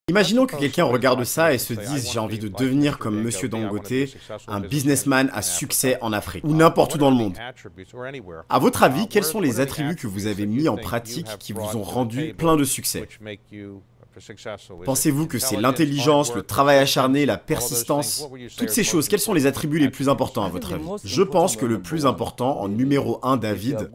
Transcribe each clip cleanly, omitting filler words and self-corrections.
Imaginons que quelqu'un regarde ça et se dise j'ai envie de devenir comme Monsieur Dangote, un businessman à succès en Afrique, ou n'importe où dans le monde. À votre avis, quels sont les attributs que vous avez mis en pratique qui vous ont rendu plein de succès? Pensez-vous que c'est l'intelligence, le travail acharné, la persistance? Toutes ces choses, quels sont les attributs les plus importants à votre avis? Je pense que le plus important, en numéro 1, David...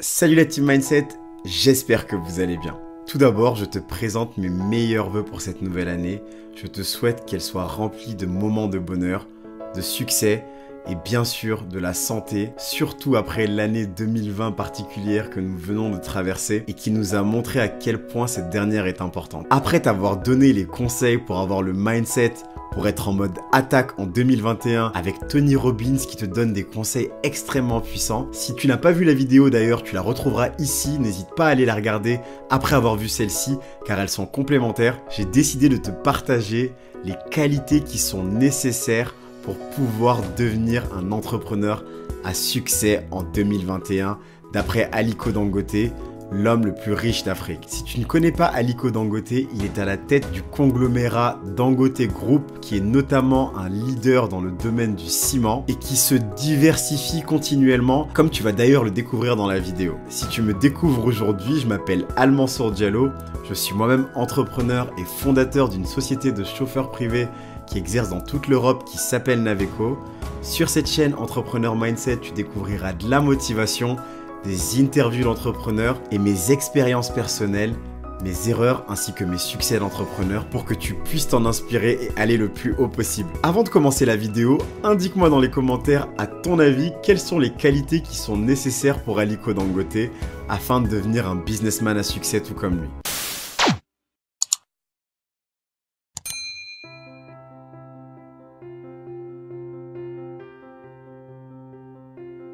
Salut la Team Mindset, j'espère que vous allez bien. Tout d'abord, je te présente mes meilleurs vœux pour cette nouvelle année. Je te souhaite qu'elle soit remplie de moments de bonheur, de succès et bien sûr de la santé, surtout après l'année 2020 particulière que nous venons de traverser et qui nous a montré à quel point cette dernière est importante. Après t'avoir donné les conseils pour avoir le mindset, pour être en mode attaque en 2021 avec Tony Robbins qui te donne des conseils extrêmement puissants. Si tu n'as pas vu la vidéo d'ailleurs, tu la retrouveras ici, n'hésite pas à aller la regarder après avoir vu celle-ci car elles sont complémentaires. J'ai décidé de te partager les qualités qui sont nécessaires pour pouvoir devenir un entrepreneur à succès en 2021 d'après Aliko Dangote, l'homme le plus riche d'Afrique. Si tu ne connais pas Aliko Dangote, il est à la tête du conglomérat Dangote Group, qui est notamment un leader dans le domaine du ciment et qui se diversifie continuellement, comme tu vas d'ailleurs le découvrir dans la vidéo. Si tu me découvres aujourd'hui, je m'appelle Al-Mansour Diallo, je suis moi-même entrepreneur et fondateur d'une société de chauffeurs privés qui exerce dans toute l'Europe qui s'appelle Naveco. Sur cette chaîne Entrepreneur Mindset, tu découvriras de la motivation, des interviews d'entrepreneurs et mes expériences personnelles, mes erreurs ainsi que mes succès d'entrepreneur pour que tu puisses t'en inspirer et aller le plus haut possible. Avant de commencer la vidéo, indique-moi dans les commentaires à ton avis quelles sont les qualités qui sont nécessaires pour Aliko Dangote afin de devenir un businessman à succès tout comme lui.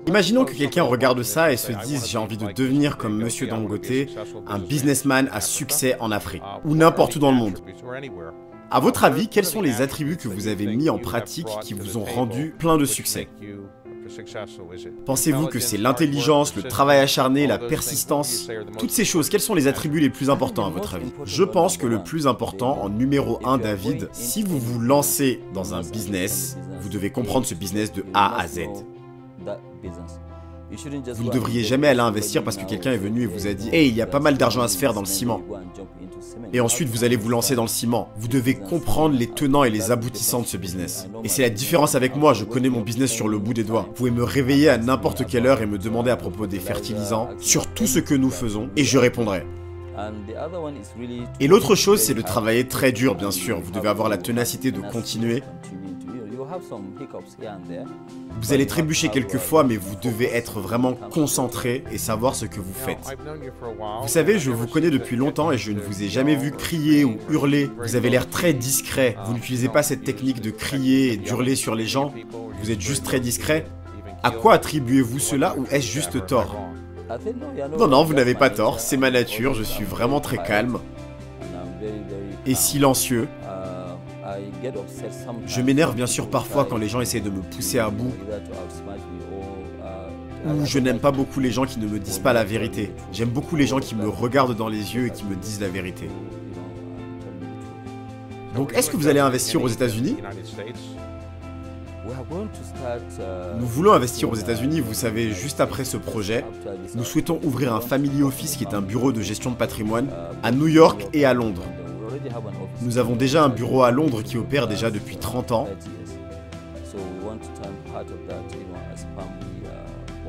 Imaginons que quelqu'un regarde ça et se dise j'ai envie de devenir comme Monsieur Dangote, un businessman à succès en Afrique, ou n'importe où dans le monde. À votre avis, quels sont les attributs que vous avez mis en pratique qui vous ont rendu plein de succès? Pensez-vous que c'est l'intelligence, le travail acharné, la persistance? Toutes ces choses, quels sont les attributs les plus importants à votre avis? Je pense que le plus important, en numéro 1, David, si vous vous lancez dans un business, vous devez comprendre ce business de A à Z. Vous ne devriez jamais aller investir parce que quelqu'un est venu et vous a dit « Hey, il y a pas mal d'argent à se faire dans le ciment ». Et ensuite, vous allez vous lancer dans le ciment. Vous devez comprendre les tenants et les aboutissants de ce business. Et c'est la différence avec moi, je connais mon business sur le bout des doigts. Vous pouvez me réveiller à n'importe quelle heure et me demander à propos des fertilisants, sur tout ce que nous faisons, et je répondrai. Et l'autre chose, c'est de travailler très dur, bien sûr. Vous devez avoir la ténacité de continuer. Vous allez trébucher quelques fois, mais vous devez être vraiment concentré et savoir ce que vous faites. Vous savez, je vous connais depuis longtemps et je ne vous ai jamais vu crier ou hurler. Vous avez l'air très discret. Vous n'utilisez pas cette technique de crier et d'hurler sur les gens. Vous êtes juste très discret. À quoi attribuez-vous cela ou est-ce juste tort? Non, vous n'avez pas tort. C'est ma nature. Je suis vraiment très calme et silencieux. Je m'énerve bien sûr parfois quand les gens essaient de me pousser à bout. Ou je n'aime pas beaucoup les gens qui ne me disent pas la vérité. J'aime beaucoup les gens qui me regardent dans les yeux et qui me disent la vérité. Donc est-ce que vous allez investir aux États-Unis? Nous voulons investir aux États-Unis, vous savez, juste après ce projet. Nous souhaitons ouvrir un family office qui est un bureau de gestion de patrimoine à New York et à Londres. Nous avons déjà un bureau à Londres qui opère déjà depuis 30 ans.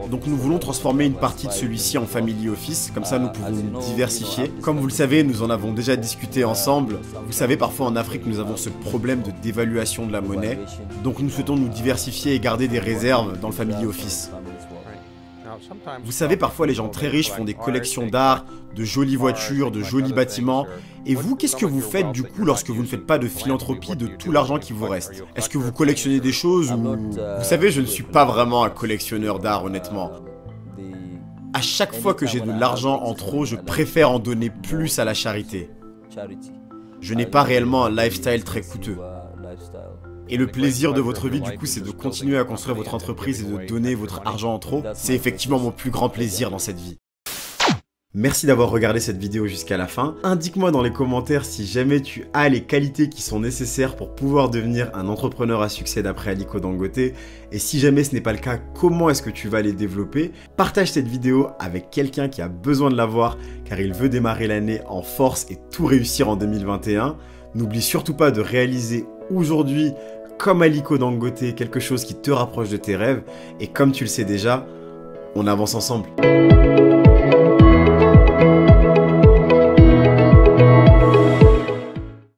Donc nous voulons transformer une partie de celui-ci en family office, comme ça nous pouvons nous diversifier. Comme vous le savez, nous en avons déjà discuté ensemble. Vous savez, parfois en Afrique, nous avons ce problème de dévaluation de la monnaie. Donc nous souhaitons nous diversifier et garder des réserves dans le family office. Vous savez, parfois les gens très riches font des collections d'art, de jolies voitures, de jolis bâtiments. Et vous, qu'est-ce que vous faites du coup lorsque vous ne faites pas de philanthropie de tout l'argent qui vous reste? Est-ce que vous collectionnez des choses ou... Vous savez, je ne suis pas vraiment un collectionneur d'art, honnêtement. À chaque fois que j'ai de l'argent en trop, je préfère en donner plus à la charité. Je n'ai pas réellement un lifestyle très coûteux. Et le plaisir de votre vie, du coup, c'est de continuer à construire votre entreprise et de donner votre argent en trop. C'est effectivement mon plus grand plaisir dans cette vie. Merci d'avoir regardé cette vidéo jusqu'à la fin. Indique-moi dans les commentaires si jamais tu as les qualités qui sont nécessaires pour pouvoir devenir un entrepreneur à succès d'après Aliko Dangote. Et si jamais ce n'est pas le cas, comment est-ce que tu vas les développer? Partage cette vidéo avec quelqu'un qui a besoin de la voir car il veut démarrer l'année en force et tout réussir en 2021. N'oublie surtout pas de réaliser aujourd'hui, comme Aliko Dangote, quelque chose qui te rapproche de tes rêves. Et comme tu le sais déjà, on avance ensemble.